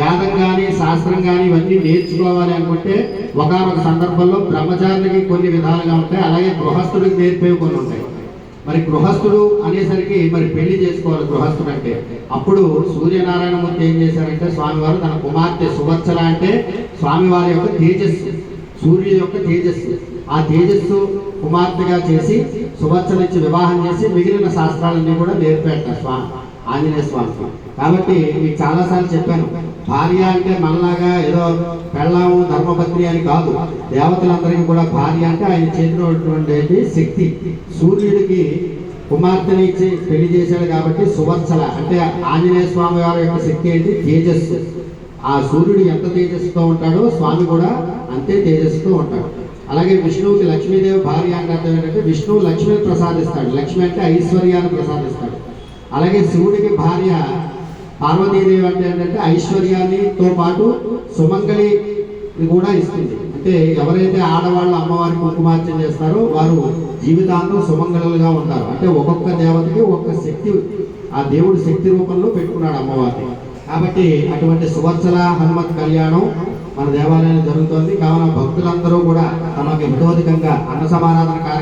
వేదం కానీ శాస్త్రం కానీ ఇవన్నీ నేర్చుకోవాలి అనుకుంటే ఒకనొక సందర్భంలో బ్రహ్మచారికి కొన్ని విధాలుగా ఉంటాయి, అలాగే గృహస్థుడికి నేర్పేవి కొన్ని ఉంటాయి. మరి గృహస్థుడు అనేసరికి మరి పెళ్లి చేసుకోవాలి గృహస్థుడు అంటే. అప్పుడు సూర్యనారాయణమూర్తి ఏం చేశారంటే స్వామివారు తన కుమార్తె సువత్సల అంటే స్వామివారి యొక్క తేజస్సు, సూర్యుడి యొక్క తేజస్సు, ఆ తేజస్సు కుమార్తెగా చేసి సువత్సలించి వివాహం చేసి మిగిలిన శాస్త్రాలన్నీ కూడా నేర్పేట స్వామి ఆంజనేయ స్వామికి. కాబట్టి మీకు చాలాసార్లు చెప్పాను, భార్య అంటే మనలాగా ఏదో పెళ్ళాము ధర్మపత్ని అని కాదు. దేవతలందరికీ కూడా భార్య అంటే ఆయన చేతిలో ఉన్నటువంటి శక్తి. సూర్యుడికి కుమార్తెని ఇచ్చి పెళ్లి చేశాడు కాబట్టి సువత్సల అంటే ఆంజనేయ స్వామి వారి యొక్క శక్తి ఏంటి? తేజస్సు. ఆ సూర్యుడు ఎంత తేజస్సుతో ఉంటాడో స్వామి కూడా అంతే తేజస్సుతో ఉంటాడు. అలాగే విష్ణువుకి లక్ష్మీదేవి భార్య అంటే అర్థం ఏంటంటే విష్ణువు లక్ష్మిని ప్రసాదిస్తాడు. లక్ష్మి అంటే ఐశ్వర్యాన్ని ప్రసాదిస్తాడు. అలాగే శివుడికి భార్య పార్వతీదేవి అంటే ఏంటంటే ఐశ్వర్యాన్నితో పాటు సుమంగళి కూడా ఇస్తుంది. అంటే ఎవరైతే ఆడవాళ్ళు అమ్మవారి కుంకుమార్చన చేస్తారో వారు జీవితాంతం సుమంగళులుగా ఉంటారు. అంటే ఒక్కొక్క దేవతకి ఒక్కొక్క శక్తి ఆ దేవుడి శక్తి రూపంలో పెట్టుకున్నాడు అమ్మవారిని. కాబట్టి అటువంటి సువత్సల హనుమత్ కళ్యాణం మన దేవాలయంలో జరుగుతోంది. కావున భక్తులందరూ కూడా తమకు హితోధికంగా అన్న సమారాధన